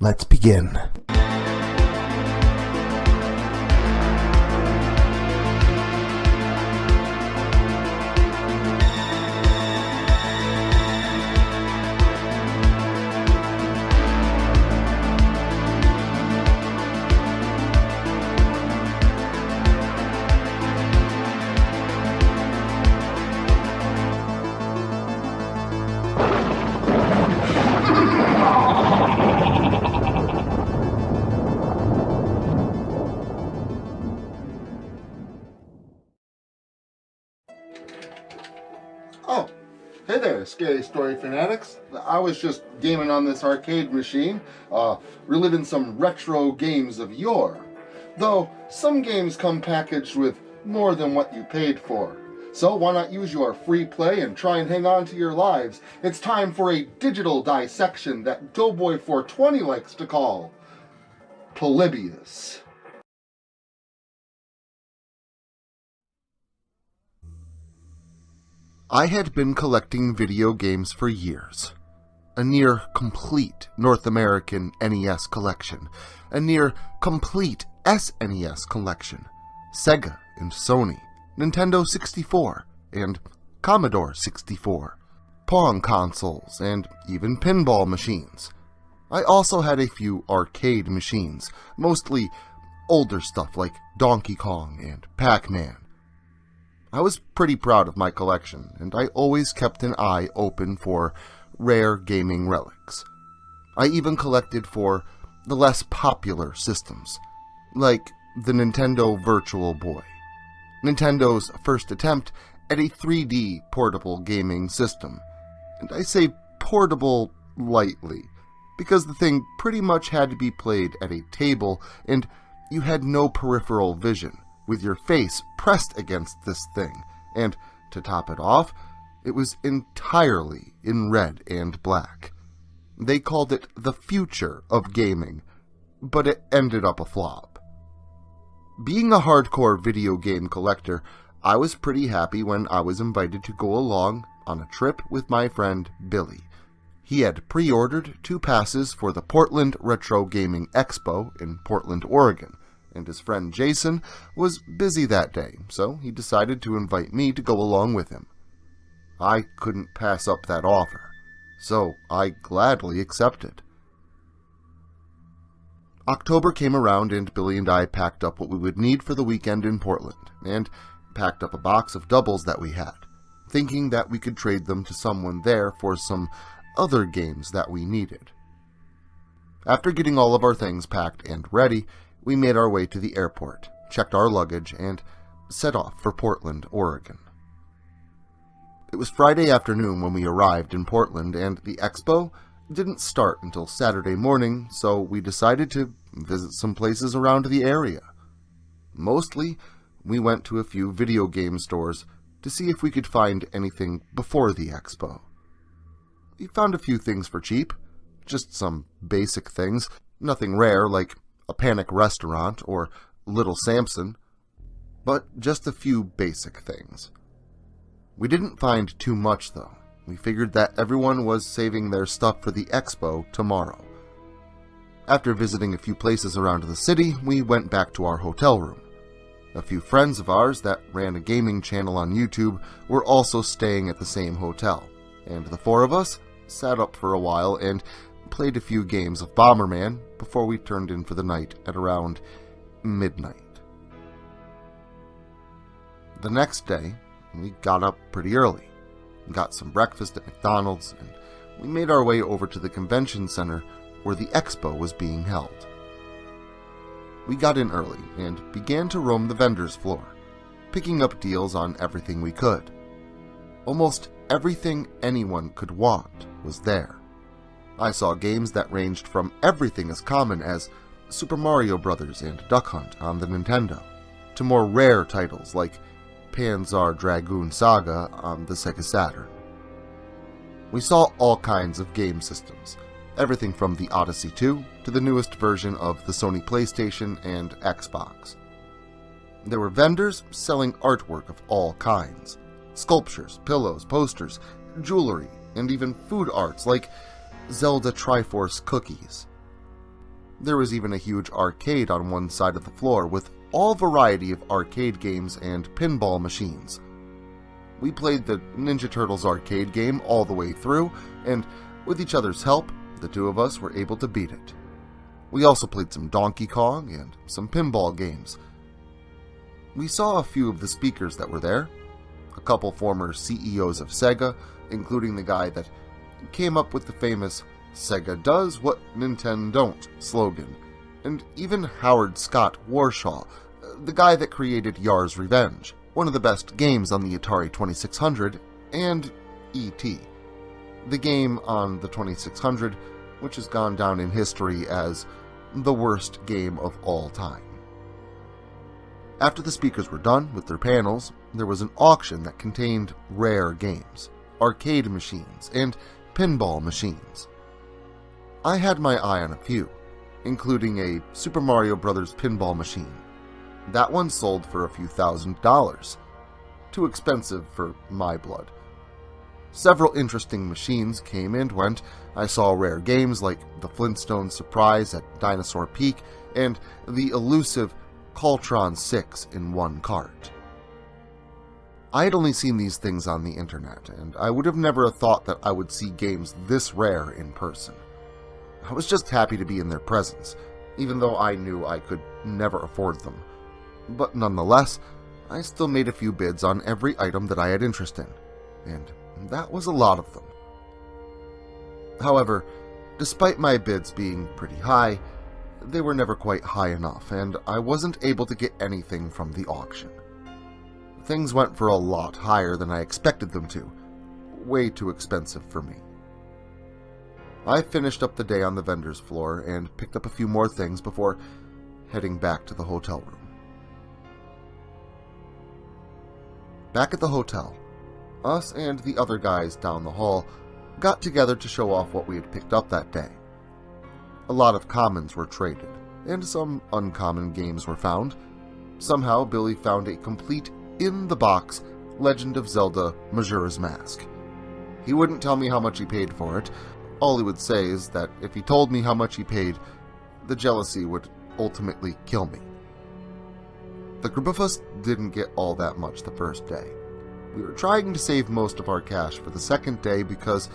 Let's begin. Oh, hey there, Scary Story fanatics. I was just gaming on this arcade machine, reliving some retro games of yore. Though, some games come packaged with more than what you paid for. So why not use your free play and try and hang on to your lives? It's time for a digital dissection that Doughboy420 likes to call Polybius. I had been collecting video games for years. A near complete North American NES collection, a near complete SNES collection, Sega and Sony, Nintendo 64, and Commodore 64, Pong consoles, and even pinball machines. I also had a few arcade machines, mostly older stuff like Donkey Kong and Pac-Man. I was pretty proud of my collection, and I always kept an eye open for rare gaming relics. I even collected for the less popular systems, like the Nintendo Virtual Boy, Nintendo's first attempt at a 3D portable gaming system. And I say portable lightly, because the thing pretty much had to be played at a table, and you had no peripheral vision, with your face pressed against this thing, and, to top it off, it was entirely in red and black. They called it the future of gaming, but it ended up a flop. Being a hardcore video game collector, I was pretty happy when I was invited to go along on a trip with my friend Billy. He had pre-ordered 2 passes for the Portland Retro Gaming Expo in Portland, Oregon, and his friend Jason was busy that day, so he decided to invite me to go along with him. I couldn't pass up that offer, so I gladly accepted. October came around and Billy and I packed up what we would need for the weekend in Portland, and packed up a box of doubles that we had, thinking that we could trade them to someone there for some other games that we needed. After getting all of our things packed and ready, we made our way to the airport, checked our luggage, and set off for Portland, Oregon. It was Friday afternoon when we arrived in Portland, and the expo didn't start until Saturday morning, so we decided to visit some places around the area. Mostly, we went to a few video game stores to see if we could find anything before the expo. We found a few things for cheap, just some basic things, nothing rare like a Panic Restaurant or Little Samson, but just a few basic things. We didn't find too much, though. We figured that everyone was saving their stuff for the expo tomorrow. After visiting a few places around the city, we went back to our hotel room. A few friends of ours that ran a gaming channel on YouTube were also staying at the same hotel, and the 4 of us sat up for a while and played a few games of Bomberman before we turned in for the night at around midnight. The next day, we got up pretty early, got some breakfast at McDonald's, and we made our way over to the convention center where the expo was being held. We got in early and began to roam the vendors floor, picking up deals on everything we could. Almost everything anyone could want was there. I saw games that ranged from everything as common as Super Mario Bros. And Duck Hunt on the Nintendo, to more rare titles like Panzer Dragoon Saga on the Sega Saturn. We saw all kinds of game systems, everything from the Odyssey 2 to the newest version of the Sony PlayStation and Xbox. There were vendors selling artwork of all kinds, sculptures, pillows, posters, jewelry, and even food arts like Zelda Triforce cookies. There was even a huge arcade on one side of the floor with all variety of arcade games and pinball machines. We played the Ninja Turtles arcade game all the way through, and with each other's help, the two of us were able to beat it. We also played some Donkey Kong and some pinball games. We saw a few of the speakers that were there, a couple former CEOs of Sega, including the guy that came up with the famous "Sega does what Nintendo don't" slogan, and even Howard Scott Warshaw, the guy that created Yar's Revenge, one of the best games on the Atari 2600, and E.T., the game on the 2600, which has gone down in history as the worst game of all time. After the speakers were done with their panels, there was an auction that contained rare games, arcade machines, and pinball machines. I had my eye on a few, including a Super Mario Bros. Pinball machine. That one sold for a few $1,000s. Too expensive for my blood. Several interesting machines came and went. I saw rare games like the Flintstone Surprise at Dinosaur Peak and the elusive Coltron 6 in one cart. I had only seen these things on the internet, and I would have never thought that I would see games this rare in person. I was just happy to be in their presence, even though I knew I could never afford them. But nonetheless, I still made a few bids on every item that I had interest in, and that was a lot of them. However, despite my bids being pretty high, they were never quite high enough, and I wasn't able to get anything from the auction. Things went for a lot higher than I expected them to. Way too expensive for me. I finished up the day on the vendor's floor and picked up a few more things before heading back to the hotel room. Back at the hotel, us and the other guys down the hall got together to show off what we had picked up that day. A lot of commons were traded, and some uncommon games were found. Somehow, Billy found a complete, in-the-box Legend of Zelda Majora's Mask. He wouldn't tell me how much he paid for it. All he would say is that if he told me how much he paid, the jealousy would ultimately kill me. The group of us didn't get all that much the first day. We were trying to save most of our cash for the second day because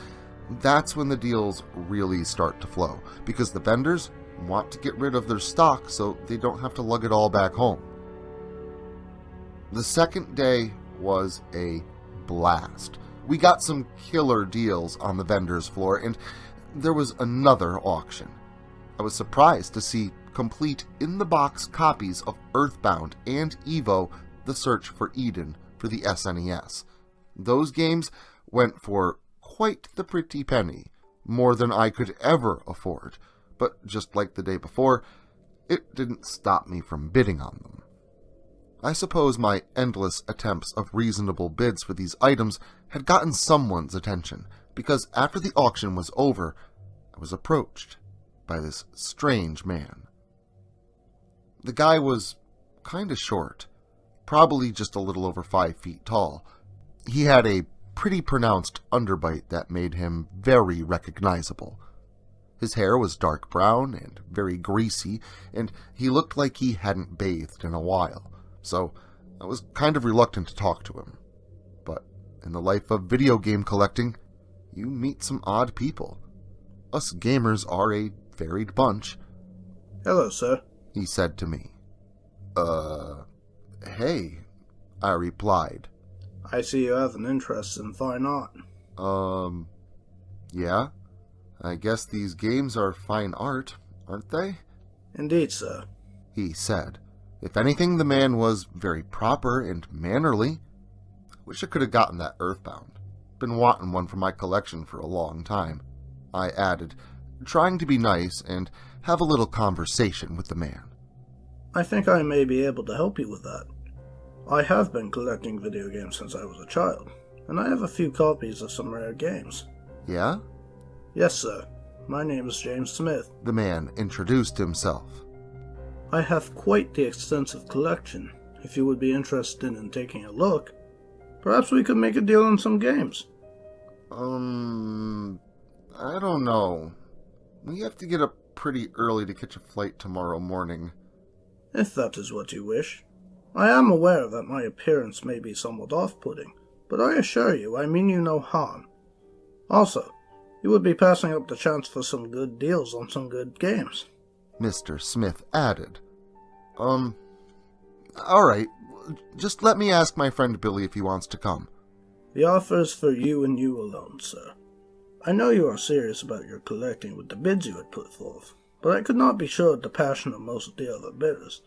that's when the deals really start to flow, because the vendors want to get rid of their stock so they don't have to lug it all back home. The second day was a blast. We got some killer deals on the vendor's floor, and there was another auction. I was surprised to see complete in-the-box copies of Earthbound and Evo: The Search for Eden for the SNES. Those games went for quite the pretty penny, more than I could ever afford, but just like the day before, it didn't stop me from bidding on them. I suppose my endless attempts of reasonable bids for these items had gotten someone's attention, because after the auction was over, I was approached by this strange man. The guy was kinda short, probably just a little over 5 feet tall. He had a pretty pronounced underbite that made him very recognizable. His hair was dark brown and very greasy, and he looked like he hadn't bathed in a while, so I was kind of reluctant to talk to him. But in the life of video game collecting, you meet some odd people. Us gamers are a varied bunch. "Hello, sir," he said to me. Hey, I replied. "I see you have an interest in fine art." Yeah? I guess these games are fine art, aren't they?" "Indeed, sir," he said. If anything, the man was very proper and mannerly. Wish I could have gotten that Earthbound. Been wanting one for my collection for a long time, I added, trying to be nice and have a little conversation with the man. "I think I may be able to help you with that. I have been collecting video games since I was a child, and I have a few copies of some rare games." Yeah? "Yes, sir. My name is James Smith. The man introduced himself. I have quite the extensive collection. If you would be interested in taking a look, perhaps we could make a deal on some games." I don't know. We have to get a pretty early to catch a flight tomorrow morning. If that is what you wish. I am aware that my appearance may be somewhat off-putting, but I assure you I mean you no harm. Also, you would be passing up the chance for some good deals on some good games. Mr. Smith added. Alright, just let me ask my friend Billy if he wants to come. The offer is for you and you alone, sir. I know you are serious about your collecting with the bids you had put forth, but I could not be sure of the passion of most of the other bidders.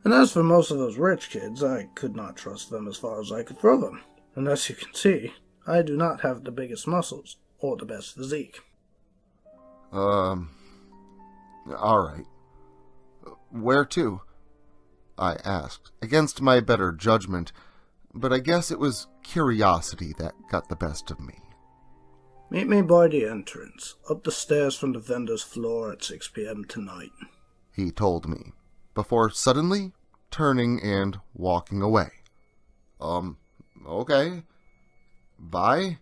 And as for most of those rich kids, I could not trust them as far as I could throw them. And as you can see, I do not have the biggest muscles, or the best physique. Alright. Where to? I asked, against my better judgment, but I guess it was curiosity that got the best of me. Meet me by the entrance, up the stairs from the vendor's floor at 6 p.m. tonight, he told me, before suddenly turning and walking away. Okay. Bye?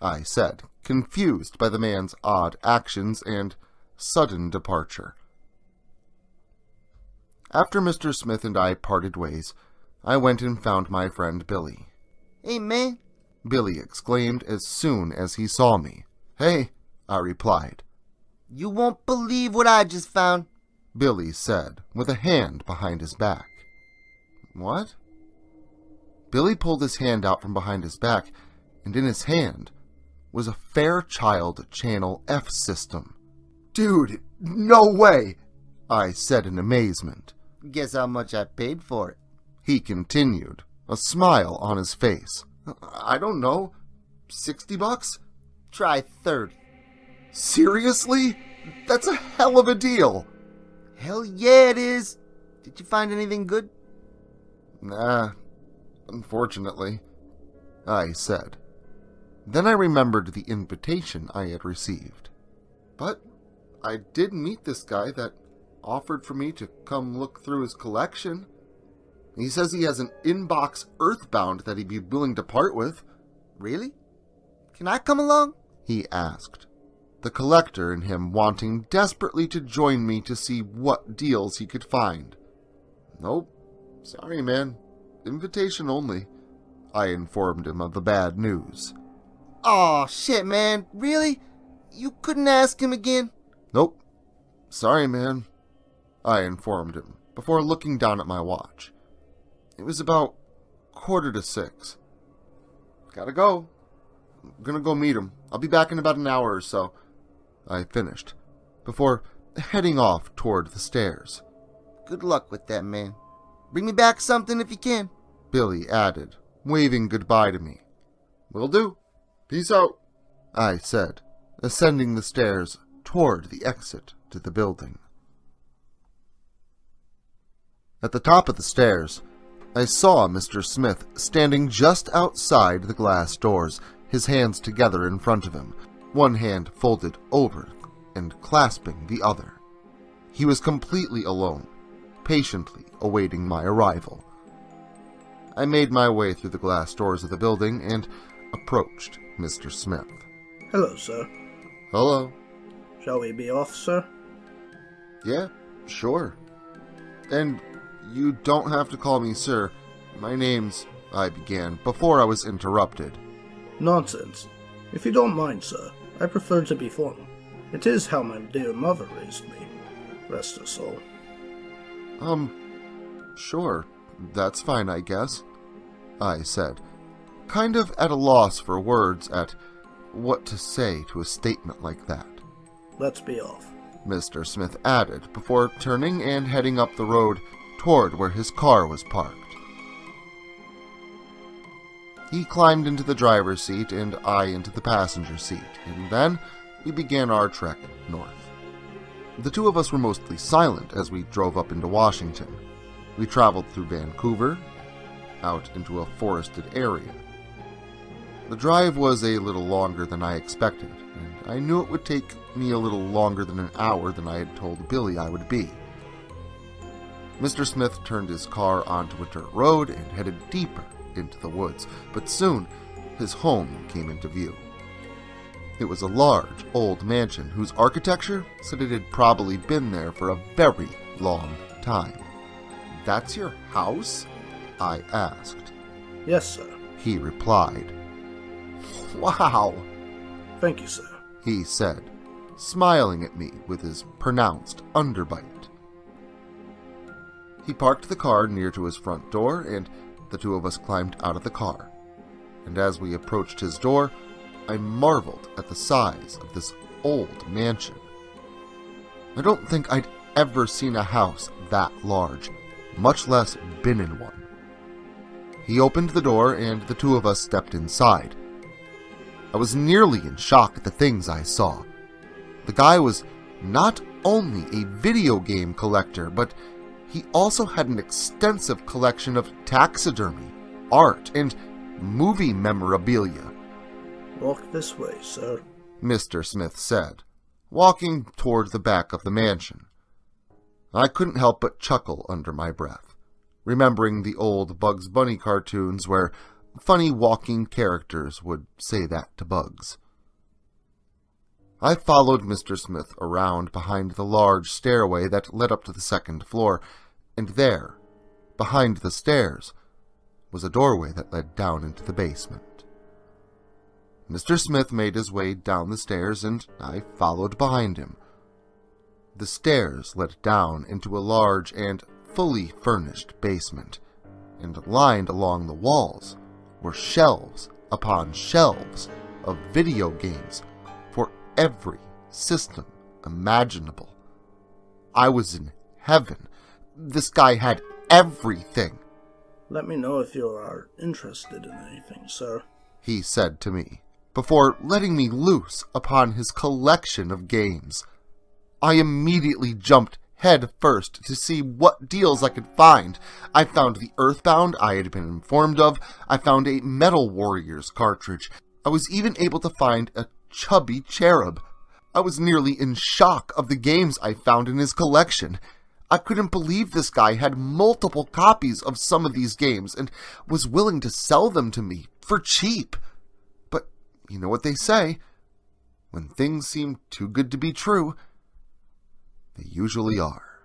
I said, confused by the man's odd actions and sudden departure. After Mr. Smith and I parted ways, I went and found my friend Billy. Hey, man, Billy exclaimed as soon as he saw me. Hey, I replied. you won't believe what I just found. Billy said, with a hand behind his back. What? Billy pulled his hand out from behind his back, and in his hand was a Fairchild Channel F system. Dude, no way! I said in amazement. Guess how much I paid for it. He continued, a smile on his face. I don't know, $60? Try 30. Seriously? That's a hell of a deal. Hell yeah, it is. Did you find anything good? Nah, unfortunately, I said. Then I remembered the invitation I had received. But I did meet this guy that offered for me to come look through his collection. He says he has an inbox Earthbound that he'd be willing to part with. Really? Can I come along? He asked, the collector and him wanting desperately to join me to see what deals he could find. Nope. Sorry, man. Invitation only. I informed him of the bad news. Aw, shit, man. Really? You couldn't ask him again? Nope. Sorry, man. I informed him, before looking down at my watch. It was about 5:45. Gotta go. I'm gonna go meet him. I'll be back in about an hour or so. I finished, before heading off toward the stairs. Good luck with that, man. Bring me back something if you can. Billy added, waving goodbye to me. Will do. Peace out, I said, ascending the stairs toward the exit to the building. At the top of the stairs, I saw Mr. Smith standing just outside the glass doors, his hands together in front of him, one hand folded over and clasping the other. He was completely alone, patiently awaiting my arrival. I made my way through the glass doors of the building and approached Mr. Smith. Hello, sir. Hello. Shall we be off, sir? Yeah, sure. And you don't have to call me sir. My name's... I began, before I was interrupted. Nonsense. If you don't mind, sir, I prefer to be formal. It is how my dear mother raised me. Rest her soul. Sure. That's fine, I guess, I said, kind of at a loss for words at what to say to a statement like that. Let's be off, Mr. Smith added, before turning and heading up the road toward where his car was parked. He climbed into the driver's seat and I into the passenger seat, and then we began our trek north. The two of us were mostly silent as we drove up into Washington. We traveled through Vancouver, out into a forested area. The drive was a little longer than I expected, and I knew it would take me a little longer than an hour than I had told Billy I would be. Mr. Smith turned his car onto a dirt road and headed deeper into the woods, but soon his home came into view. It was a large, old mansion whose architecture said it had probably been there for a very long time. "That's your house?" I asked. Yes, sir. He replied. "Wow," Thank you, sir. he said, smiling at me with his pronounced underbite. He parked the car near to his front door, and the two of us climbed out of the car. And as we approached his door, I marveled at the size of this old mansion. I don't think I'd ever seen a house that large, much less been in one. He opened the door, and the two of us stepped inside. I was nearly in shock at the things I saw. The guy was not only a video game collector, but he also had an extensive collection of taxidermy, art, and movie memorabilia. Walk this way, sir. Mr. Smith said, walking toward the back of the mansion. I couldn't help but chuckle under my breath, remembering the old Bugs Bunny cartoons where funny walking characters would say that to Bugs. I followed Mr. Smith around behind the large stairway that led up to the second floor, and there, behind the stairs, was a doorway that led down into the basement. Mr. Smith made his way down the stairs, and I followed behind him. The stairs led down into a large and fully furnished basement, and lined along the walls were shelves upon shelves of video games for every system imaginable. I was in heaven. This guy had everything. Let me know if you are interested in anything, sir, he said to me, before letting me loose upon his collection of games. I immediately jumped head first to see what deals I could find. I found the Earthbound I had been informed of. I found a Metal Warriors cartridge. I was even able to find a chubby cherub. I was nearly in shock of the games I found in his collection. I couldn't believe this guy had multiple copies of some of these games and was willing to sell them to me for cheap. But you know what they say, when things seem too good to be true, they usually are.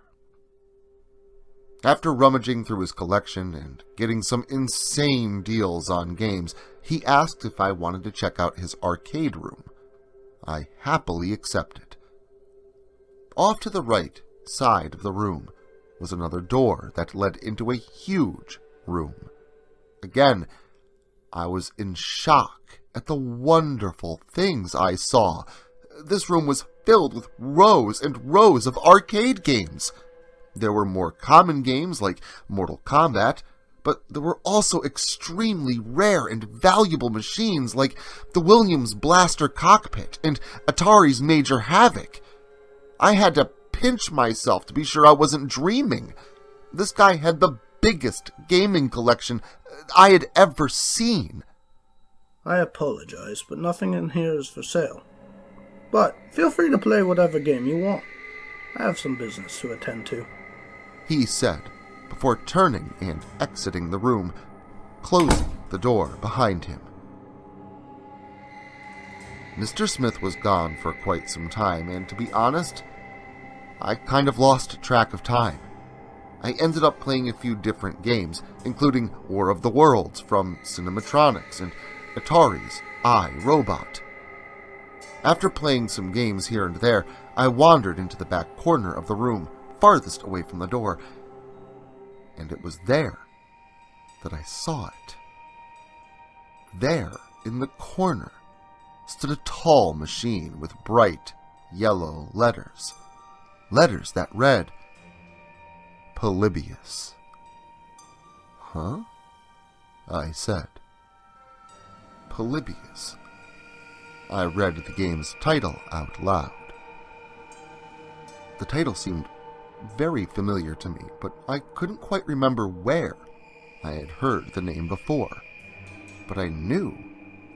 After rummaging through his collection and getting some insane deals on games, he asked if I wanted to check out his arcade room. I happily accepted. Off to the right side of the room was another door that led into a huge room. Again, I was in shock at the wonderful things I saw. This room was filled with rows and rows of arcade games. There were more common games like Mortal Kombat, but there were also extremely rare and valuable machines like the Williams Blaster Cockpit and Atari's Major Havoc. I had to pinch myself to be sure I wasn't dreaming. This guy had the biggest gaming collection I had ever seen. I apologize, but nothing in here is for sale. But feel free to play whatever game you want. I have some business to attend to, he said, before turning and exiting the room, closing the door behind him. Mr. Smith was gone for quite some time, and to be honest, I kind of lost track of time. I ended up playing a few different games, including War of the Worlds from Cinematronics and Atari's I, Robot. After playing some games here and there, I wandered into the back corner of the room, farthest away from the door, and it was there that I saw it. There, in the corner, stood a tall machine with bright yellow letters. Letters that read, Polybius. Huh? I said. Polybius. I read the game's title out loud. The title seemed very familiar to me, but I couldn't quite remember where I had heard the name before. But I knew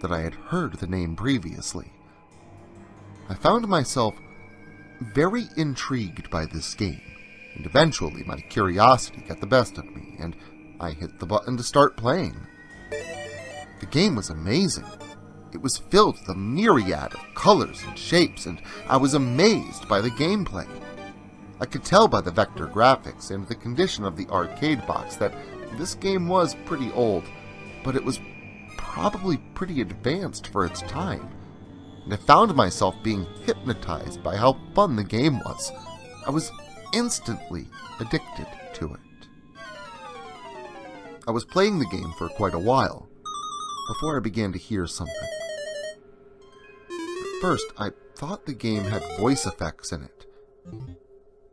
that I had heard the name previously. I found myself very intrigued by this game, and eventually my curiosity got the best of me, and I hit the button to start playing. The game was amazing. It was filled with a myriad of colors and shapes, and I was amazed by the gameplay. I could tell by the vector graphics and the condition of the arcade box that this game was pretty old, but it was probably pretty advanced for its time, and I found myself being hypnotized by how fun the game was. I was instantly addicted to it. I was playing the game for quite a while before I began to hear something. At first, I thought the game had voice effects in it,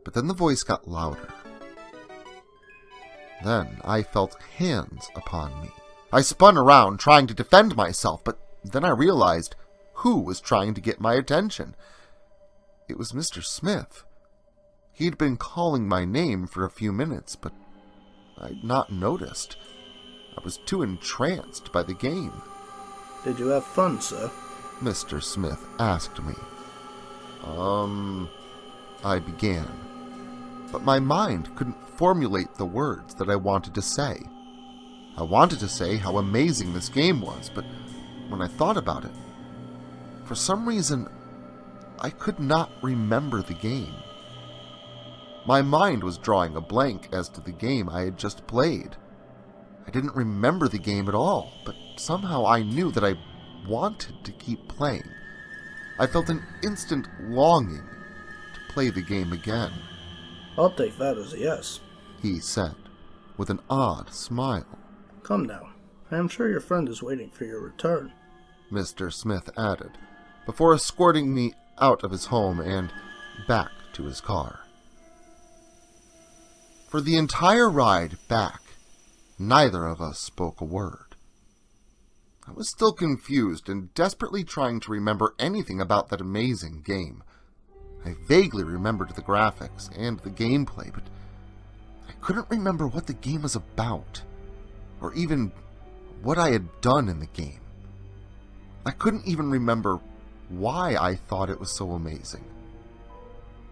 but then the voice got louder. Then I felt hands upon me. I spun around trying to defend myself, but then I realized who was trying to get my attention. It was Mr. Smith. He'd been calling my name for a few minutes, but I'd not noticed. I was too entranced by the game. Did you have fun, sir? Mr. Smith asked me. I began. But my mind couldn't formulate the words that I wanted to say. I wanted to say how amazing this game was, but when I thought about it, for some reason, I could not remember the game. My mind was drawing a blank as to the game I had just played. I didn't remember the game at all, but somehow I knew that I wanted to keep playing. I felt an instant longing to play the game again. I'll take that as a yes, he said, with an odd smile. Come now, I am sure your friend is waiting for your return, Mr. Smith added, before escorting me out of his home and back to his car. For the entire ride back, neither of us spoke a word. I was still confused and desperately trying to remember anything about that amazing game. I vaguely remembered the graphics and the gameplay, but I couldn't remember what the game was about, or even what I had done in the game. I couldn't even remember why I thought it was so amazing.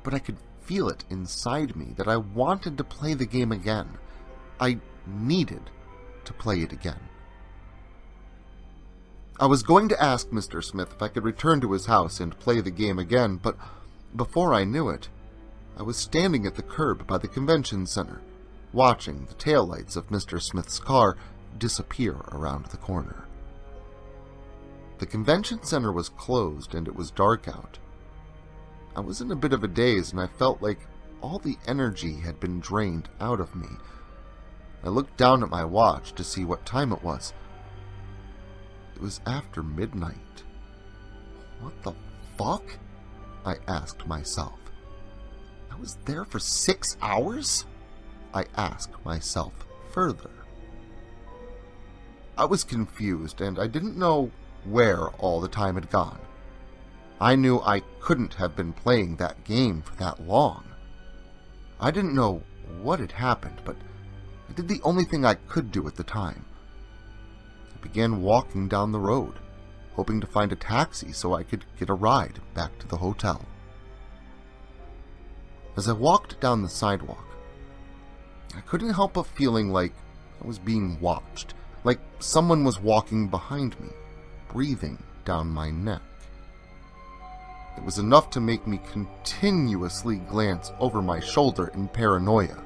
But I could feel it inside me that I wanted to play the game again. I needed to play it again. I was going to ask Mr. Smith if I could return to his house and play the game again, but before I knew it, I was standing at the curb by the convention center, watching the taillights of Mr. Smith's car disappear around the corner. The convention center was closed and it was dark out. I was in a bit of a daze and I felt like all the energy had been drained out of me. I looked down at my watch to see what time it was. It was after midnight. What the fuck? I asked myself. I was there for 6 hours? I asked myself further. I was confused and I didn't know where all the time had gone. I knew I couldn't have been playing that game for that long. I didn't know what had happened, but I did the only thing I could do at the time. I began walking down the road, hoping to find a taxi so I could get a ride back to the hotel. As I walked down the sidewalk, I couldn't help but feeling like I was being watched, like someone was walking behind me, breathing down my neck. It was enough to make me continuously glance over my shoulder in paranoia.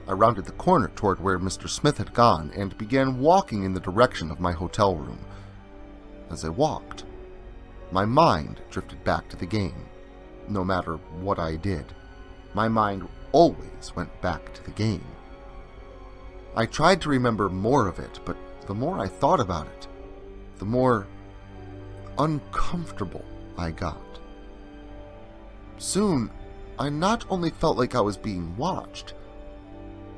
I rounded the corner toward where Mr. Smith had gone and began walking in the direction of my hotel room. As I walked, my mind drifted back to the game. No matter what I did, my mind always went back to the game. I tried to remember more of it, but the more I thought about it, the more uncomfortable I got. Soon, I not only felt like I was being watched,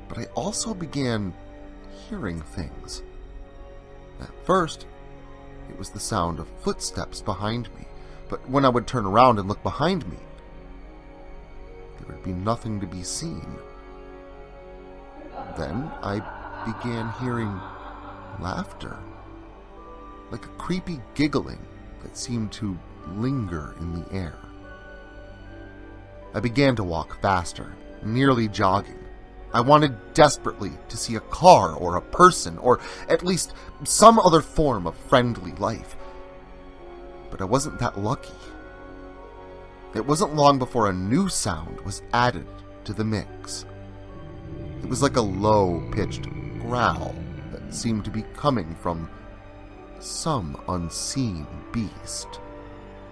but I also began hearing things. At first, it was the sound of footsteps behind me, but when I would turn around and look behind me, there would be nothing to be seen. Then I began hearing laughter, like a creepy giggling that seemed to linger in the air. I began to walk faster, nearly jogging. I wanted desperately to see a car or a person, or at least some other form of friendly life. But I wasn't that lucky. It wasn't long before a new sound was added to the mix. It was like a low-pitched growl that seemed to be coming from some unseen beast.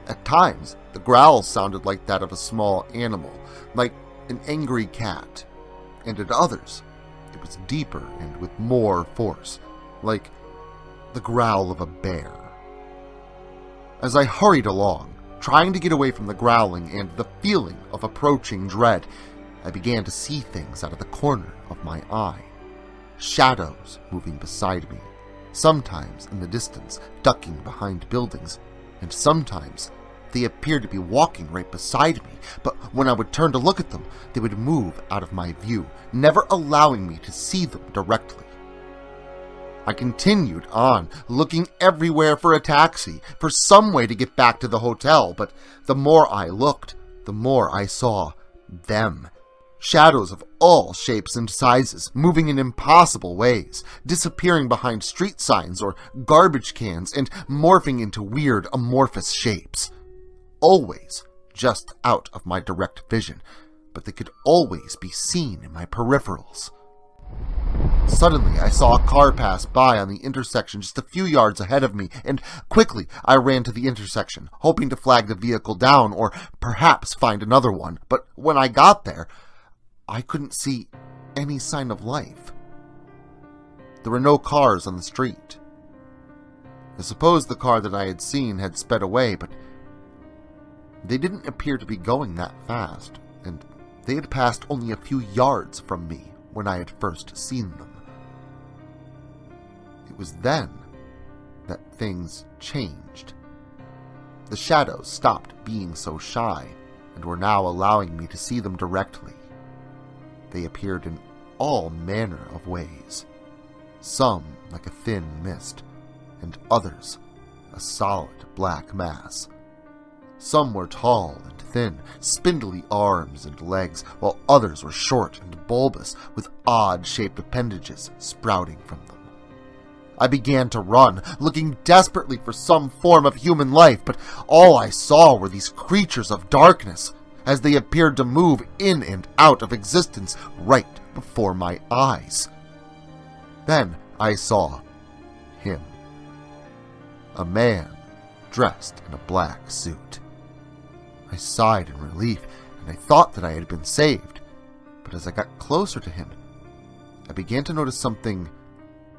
At times, the growl sounded like that of a small animal, like an angry cat, and at others, it was deeper and with more force, like the growl of a bear. As I hurried along, trying to get away from the growling and the feeling of approaching dread, I began to see things out of the corner of my eye. Shadows moving beside me, sometimes in the distance, ducking behind buildings, and sometimes they appeared to be walking right beside me, but when I would turn to look at them, they would move out of my view, never allowing me to see them directly. I continued on, looking everywhere for a taxi, for some way to get back to the hotel, but the more I looked, the more I saw them. Shadows of all shapes and sizes, moving in impossible ways, disappearing behind street signs or garbage cans and morphing into weird amorphous shapes. Always just out of my direct vision, but they could always be seen in my peripherals. Suddenly, I saw a car pass by on the intersection just a few yards ahead of me, and quickly I ran to the intersection, hoping to flag the vehicle down or perhaps find another one. But when I got there, I couldn't see any sign of life. There were no cars on the street. I suppose the car that I had seen had sped away, but they didn't appear to be going that fast, and they had passed only a few yards from me when I had first seen them. It was then that things changed. The shadows stopped being so shy and were now allowing me to see them directly. They appeared in all manner of ways, some like a thin mist, and others a solid black mass. Some were tall and thin, spindly arms and legs, while others were short and bulbous, with odd-shaped appendages sprouting from them. I began to run, looking desperately for some form of human life, but all I saw were these creatures of darkness, as they appeared to move in and out of existence right before my eyes. Then I saw him. A man dressed in a black suit. I sighed in relief, and I thought that I had been saved, but as I got closer to him, I began to notice something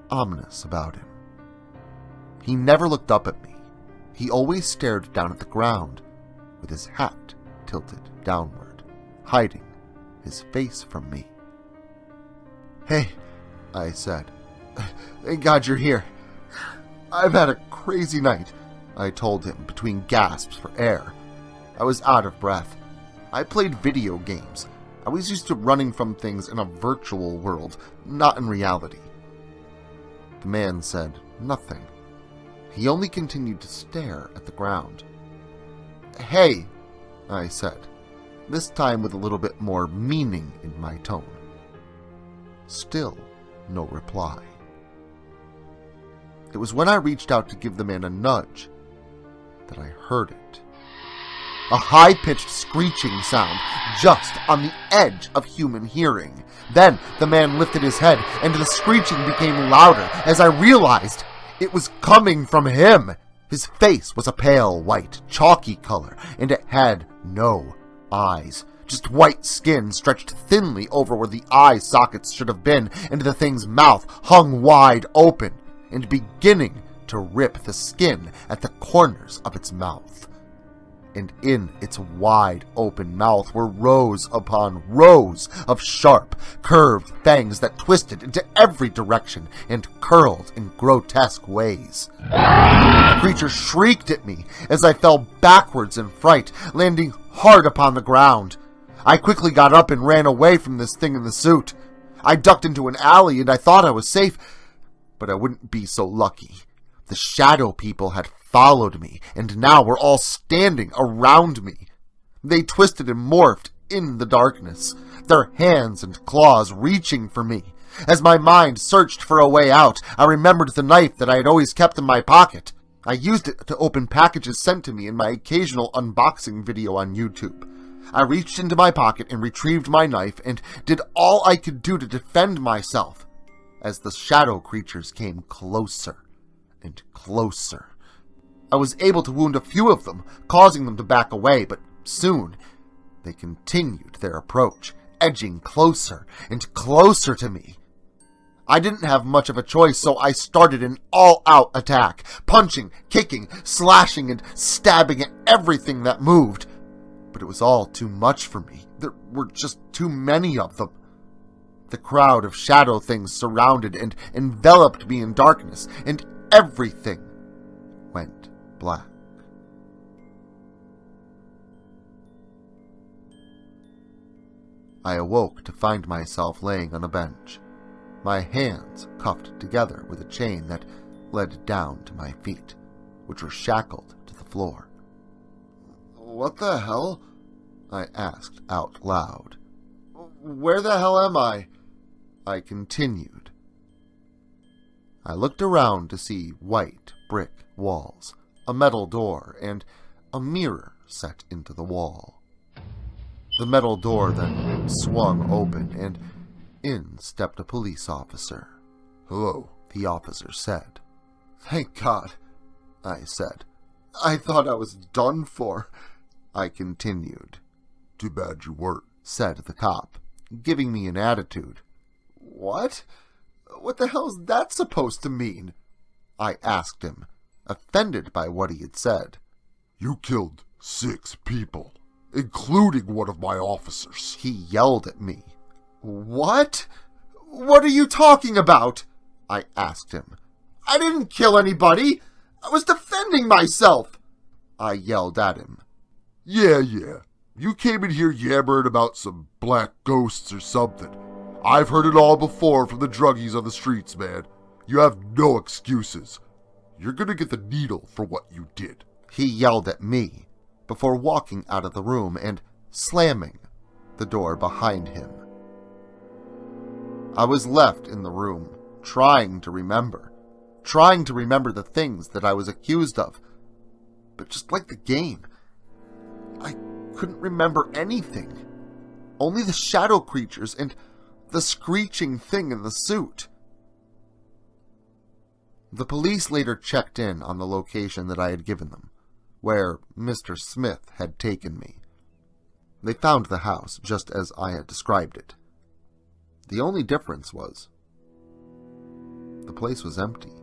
ominous about him. He never looked up at me. He always stared down at the ground, with his hat tilted downward, hiding his face from me. "Hey," I said. "Thank God you're here. I've had a crazy night," I told him between gasps for air. I was out of breath. I played video games. I was used to running from things in a virtual world, not in reality. The man said nothing. He only continued to stare at the ground. "Hey," I said, this time with a little bit more meaning in my tone. Still no reply. It was when I reached out to give the man a nudge that I heard it. A high-pitched screeching sound just on the edge of human hearing. Then the man lifted his head, and the screeching became louder as I realized it was coming from him. His face was a pale white, chalky color, and it had no eyes. Just white skin stretched thinly over where the eye sockets should have been, and the thing's mouth hung wide open and beginning to rip the skin at the corners of its mouth. And in its wide open mouth were rows upon rows of sharp, curved fangs that twisted into every direction and curled in grotesque ways. The creature shrieked at me as I fell backwards in fright, landing hard upon the ground. I quickly got up and ran away from this thing in the suit. I ducked into an alley and I thought I was safe, but I wouldn't be so lucky. The shadow people had followed me, and now were all standing around me. They twisted and morphed in the darkness, their hands and claws reaching for me. As my mind searched for a way out, I remembered the knife that I had always kept in my pocket. I used it to open packages sent to me in my occasional unboxing video on YouTube. I reached into my pocket and retrieved my knife and did all I could do to defend myself as the shadow creatures came closer and closer. I was able to wound a few of them, causing them to back away, but soon they continued their approach, edging closer and closer to me. I didn't have much of a choice, so I started an all-out attack, punching, kicking, slashing, and stabbing at everything that moved. But it was all too much for me. There were just too many of them. The crowd of shadow things surrounded and enveloped me in darkness, and everything went black. I awoke to find myself laying on a bench, my hands cuffed together with a chain that led down to my feet, which were shackled to the floor. "What the hell?" I asked out loud. "Where the hell am I?" I continued. I looked around to see white brick walls, a metal door, and a mirror set into the wall. The metal door then swung open, and in stepped a police officer. "Hello," the officer said. "Thank God," I said. "I thought I was done for." I continued. "Too bad you weren't," said the cop, giving me an attitude. "What? What the hell's that supposed to mean?" I asked him, offended by what he had said. "You killed 6 people, including one of my officers," he yelled at me. "What? What are you talking about?" I asked him. "I didn't kill anybody. I was defending myself," I yelled at him. Yeah. You came in here yammering about some black ghosts or something. I've heard it all before from the druggies on the streets, man. You have no excuses. You're gonna get the needle for what you did," he yelled at me before walking out of the room and slamming the door behind him. I was left in the room, trying to remember the things that I was accused of. But just like the game, I couldn't remember anything. Only the shadow creatures and the screeching thing in the suit. The police later checked in on the location that I had given them, where Mr. Smith had taken me. They found the house just as I had described it. The only difference was the place was empty.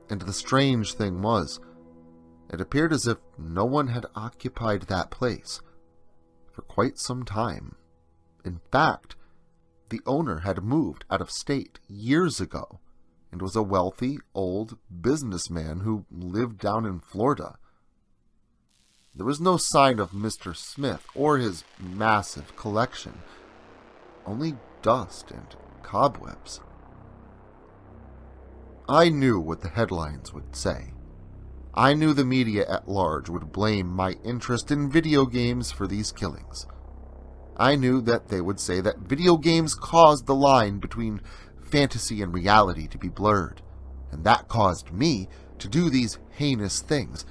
And the strange thing was, it appeared as if no one had occupied that place for quite some time. In fact, the owner had moved out of state years ago and was a wealthy, old businessman who lived down in Florida. There was no sign of Mr. Smith or his massive collection, only dust and cobwebs. I knew what the headlines would say. I knew the media at large would blame my interest in video games for these killings. I knew that they would say that video games caused the line between fantasy and reality to be blurred, and that caused me to do these heinous things.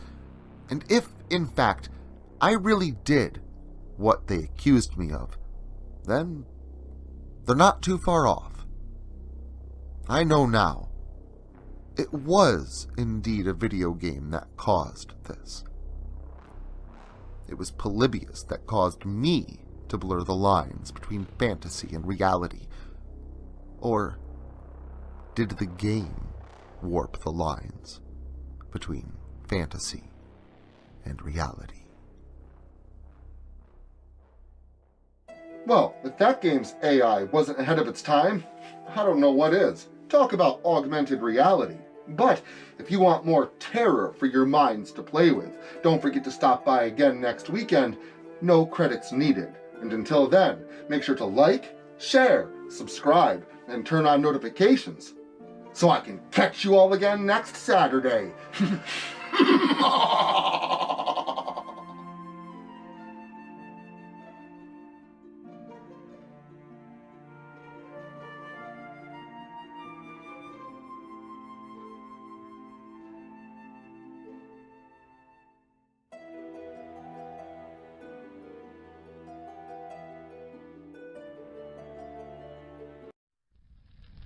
And if, in fact, I really did what they accused me of, then they're not too far off. I know now. It was indeed a video game that caused this. It was Polybius that caused me to blur the lines between fantasy and reality. Or did the game warp the lines between fantasy and reality? Well, if that game's AI wasn't ahead of its time, I don't know what is. Talk about augmented reality. But if you want more terror for your minds to play with, don't forget to stop by again next weekend. No credits needed. And until then, make sure to like, share, subscribe, and turn on notifications so I can catch you all again next Saturday.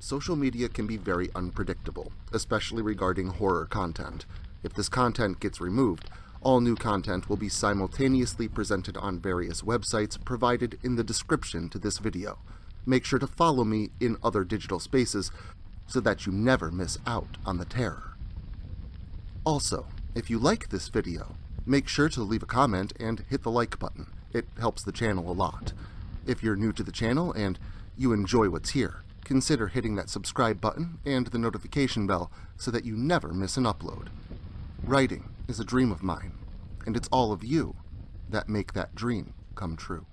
Social media can be very unpredictable, especially regarding horror content. If this content gets removed, all new content will be simultaneously presented on various websites provided in the description to this video. Make sure to follow me in other digital spaces so that you never miss out on the terror. Also, if you like this video, make sure to leave a comment and hit the like button. It helps the channel a lot. If you're new to the channel and you enjoy what's here, consider hitting that subscribe button and the notification bell so that you never miss an upload. Writing is a dream of mine, and it's all of you that make that dream come true.